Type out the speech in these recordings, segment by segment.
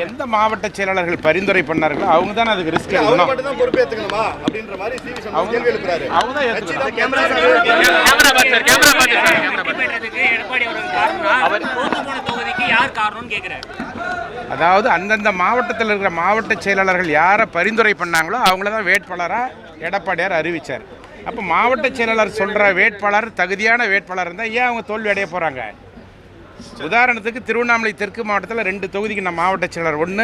எந்த மாவட்ட செயலாளர்கள் பரிந்துரை பண்ணார்களோ அவங்க தான் அதுக்கு ரிஸ்க் எடுக்கணும். அவங்க மட்டும் தான் பொறுப்பேத்துக்கணுமா அப்படின்ற மாதிரி சிவி சண்முகம் கேள்வி எழுப்புறாரு. அவங்க தான் ஏத்துக்கணும். அதாவது அந்தந்த மாவட்டத்தில் இருக்கிற மாவட்ட செயலாளர்கள் யாரை பரிந்துரை பண்ணாங்களோ அவங்கள தான் வேட்பாளராக எடப்பாடியார் அறிவித்தார். அப்போ மாவட்ட செயலாளர் சொல்கிற வேட்பாளர் தகுதியான வேட்பாளர் இருந்தால் ஏன் அவங்க தோல்வி அடைய போகிறாங்க? உதாரணத்துக்கு திருவண்ணாமலை தெற்கு மாவட்டத்தில் 2 தொகுதிக்கு நான் மாவட்ட செயலாளர், ஒன்று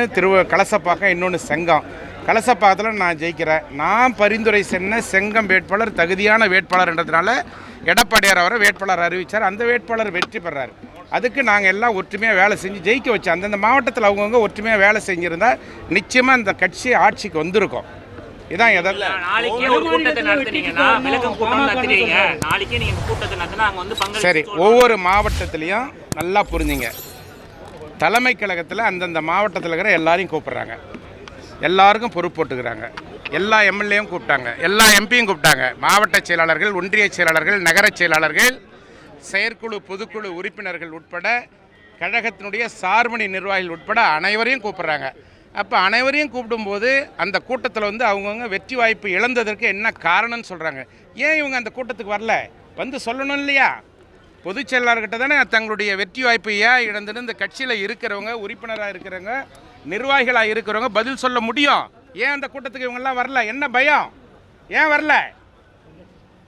கலசப்பாக்கம், இன்னொன்று செங்கம். கலசப்பாக்கத்தில் நான் ஜெயிக்கிறேன். நான் பரிந்துரை சென்ன செங்கம் வேட்பாளர் தகுதியான வேட்பாளர்ன்றதுனால எடப்பாடியார் அவரை வேட்பாளர் அறிவித்தார். அந்த வேட்பாளர் வெற்றி பெறார். அதுக்கு நாங்கள் எல்லாம் ஒற்றுமையாக வேலை செஞ்சு ஜெயிக்க வச்சோம். அந்தந்த மாவட்டத்தில் அவங்கவுங்க ஒற்றுமையாக வேலை செஞ்சுருந்தால் நிச்சயமாக இந்த கட்சி ஆட்சிக்கு வந்திருக்கும். இதான் சரி. ஒவ்வொரு மாவட்டத்திலையும் நல்லா புரிஞ்சுங்க, தலைமை கழகத்தில் அந்தந்த மாவட்டத்தில் இருக்கிற எல்லாரையும் கூப்பிட்றாங்க, எல்லாருக்கும் பொறுப்பு போட்டுக்கிறாங்க, எல்லா எம்எல்ஏயும் கூப்பிட்டாங்க, எல்லா எம்பியும் கூப்பிட்டாங்க, மாவட்ட செயலாளர்கள், ஒன்றிய செயலாளர்கள், நகர செயலாளர்கள், செயற்குழு பொதுக்குழு உறுப்பினர்கள் உட்பட கழகத்தினுடைய சார்பணி நிர்வாகிகள் உட்பட அனைவரையும் கூப்பிட்றாங்க. அப்போ அனைவரையும் கூப்பிடும்போது அந்த கூட்டத்தில் அவங்கவுங்க வெற்றி வாய்ப்பு இழந்ததற்கு என்ன காரணம்னு சொல்கிறாங்க. ஏன் இவங்க அந்த கூட்டத்துக்கு வரல? வந்து சொல்லணும் இல்லையா? பொதுச் செயலாளர்கிட்ட தானே தங்களுடைய வெற்றி வாய்ப்பு ஏன் இழந்துன்னு இந்த கட்சியில் இருக்கிறவங்க, உறுப்பினராக இருக்கிறவங்க, நிர்வாகிகளாக இருக்கிறவங்க பதில் சொல்ல முடியும். ஏன் அந்த கூட்டத்துக்கு இவங்கெல்லாம் வரல? என்ன பயம்? ஏன் வரல?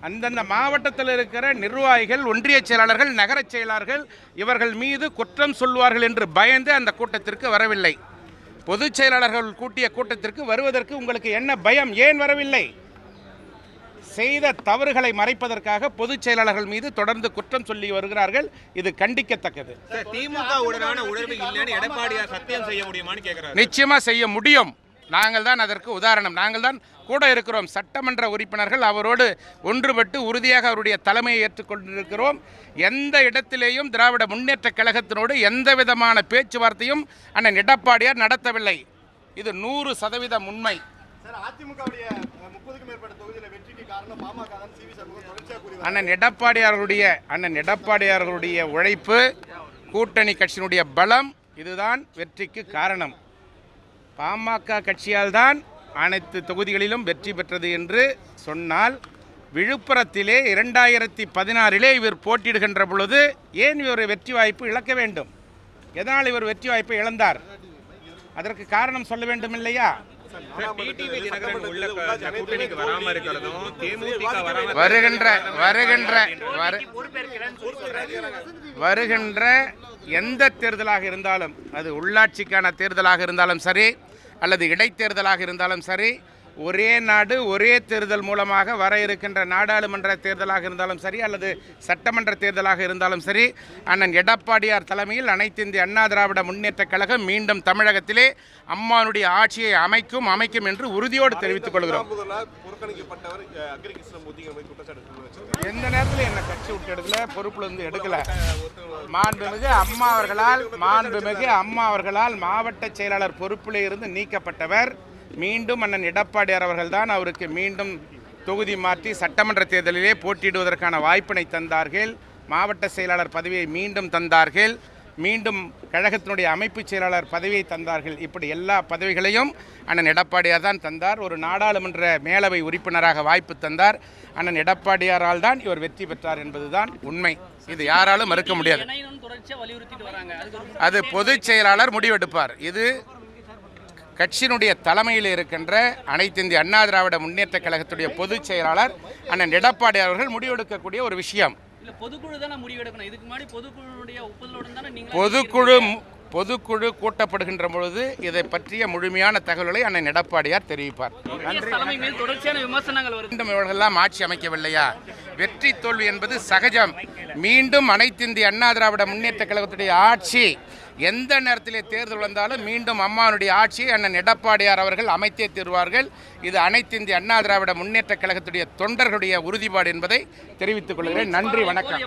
அந்தந்த மாவட்டத்தில் இருக்கிற நிர்வாகிகள், ஒன்றிய செயலாளர்கள், நகர செயலாளர்கள் இவர்கள் மீது குற்றம் சொல்வார்கள் என்று பயந்து அந்த கூட்டத்திற்கு வரவில்லை. பொதுச் செயலாளர்கள் கூட்டிய கூட்டத்திற்கு வருவதற்கு உங்களுக்கு என்ன பயம்? ஏன் வரவில்லை? செய்த தவறுகளை மறைப்பதற்காக பொதுச் செயலாளர்கள் மீது தொடர்ந்து குற்றம் சொல்லி வருகிறார்கள். இது கண்டிக்கத்தக்கது. திமுக உடனான உறவு இல்லைன்னு எடப்பாடியார் சத்தியம் செய்ய முடியுமான்னு கேட்கிறார். நிச்சயமா செய்ய முடியும். நாங்கள் தான் அதற்கு உதாரணம். நாங்கள் தான் கூட இருக்கிறோம். சட்டமன்ற உறுப்பினர்கள் அவரோடு ஒன்றுபட்டு உறுதியாக அவருடைய தலைமையை ஏற்றுக்கொண்டிருக்கிறோம். எந்த இடத்திலேயும் திராவிட முன்னேற்ற கழகத்தினோடு எந்த விதமான பேச்சுவார்த்தையும் அண்ணன் எடப்பாடியார் நடத்தவில்லை. இது 100% உண்மை. அண்ணன் எடப்பாடியாருடைய உழைப்பு, கூட்டணி கட்சியினுடைய பலம், இதுதான் வெற்றிக்கு காரணம். பாமக கட்சியால் தான் அனைத்து தொகுதிகளிலும் வெற்றி பெற்றது என்று சொன்னால், விழுப்புரத்திலே 2016 இவர் போட்டியிடுகின்ற பொழுது ஏன் இவர் வெற்றி வாய்ப்பு இழக்க வேண்டும்? எதனால் இவர் வெற்றி வாய்ப்பை இழந்தார்? அதற்கு காரணம் சொல்ல வேண்டும் இல்லையா? வருகின்ற எந்த தேர்தலாக இருந்தாலும், அது உள்ளாட்சிக்கான தேர்தலாக இருந்தாலும் சரி, அல்லது இடைத்தேர்தலாக இருந்தாலும் சரி, ஒரே நாடு ஒரே தேர்தல் மூலமாக வர இருக்கின்ற நாடாளுமன்ற தேர்தலாக இருந்தாலும் சரி, அல்லது சட்டமன்ற தேர்தலாக இருந்தாலும் சரி, அண்ணன் எடப்பாடியார் தலைமையில் அனைத்து இந்திய அண்ணா திராவிட முன்னேற்ற கழகம் மீண்டும் தமிழகத்திலே அம்மானுடைய ஆட்சியை அமைக்கும் என்று உறுதியோடு தெரிவித்துக் கொள்கிறோம். எந்த நேரத்தில் என்ன கட்சி விட்டு எடுக்கல, பொறுப்புல எடுக்கல. மாண்புமிகு அம்மா அவர்களால் மாவட்ட செயலாளர் பொறுப்பிலே இருந்து நீக்கப்பட்டவர் மீண்டும் அண்ணன் எடப்பாடியார் அவர்கள் தான் அவருக்கு மீண்டும் தொகுதி மாற்றி சட்டமன்ற தேர்தலிலே போட்டியிடுவதற்கான வாய்ப்பினை தந்தார்கள். மாவட்ட செயலாளர் பதவியை மீண்டும் தந்தார்கள். மீண்டும் கழகத்தினுடைய அமைப்பு செயலாளர் பதவியை தந்தார்கள். இப்படி எல்லா பதவிகளையும் அண்ணன் எடப்பாடியார் தான் தந்தார். ஒரு நாடாளுமன்ற மேலவை உறுப்பினராக வாய்ப்பு தந்தார். அண்ணன் எடப்பாடியாரால் தான் இவர் வெற்றி பெற்றார் என்பதுதான் உண்மை. இது யாராலும் மறுக்க முடியாது. அது பொதுச் செயலாளர் முடிவெடுப்பார். இது கட்சியினுடைய தலைமையில் இருக்கின்ற அனைத்து இந்திய அண்ணா திராவிட முன்னேற்ற கழகத்துடைய பொதுச் செயலாளர் அண்ணன் எடப்பாடி அவர்கள் முடிவெடுக்கக்கூடிய ஒரு விஷயம். பொதுக்குழு கூட்டப்படுகின்ற பொழுது இதை பற்றிய முழுமையான தகவல்களை அண்ணன் எடப்பாடியார் தெரிவிப்பார். மீண்டும் இவர்களெல்லாம் ஆட்சி அமைக்கவில்லையா? வெற்றி தோல்வி என்பது சகஜம். மீண்டும் அனைத்து இந்திய அண்ணா திராவிட முன்னேற்ற கழகத்துடைய ஆட்சி எந்த நேரத்திலே தேர்தல் வந்தாலும் மீண்டும் அம்மானுடைய ஆட்சியை அண்ணன் எடப்பாடியார் அவர்கள் அமைத்தே தருவார்கள். இது அனைத்து இந்திய அண்ணா திராவிட முன்னேற்ற கழகத்துடைய தொண்டர்களுடைய உறுதிப்பாடு என்பதை தெரிவித்துக் கொள்கிறேன். நன்றி, வணக்கம்.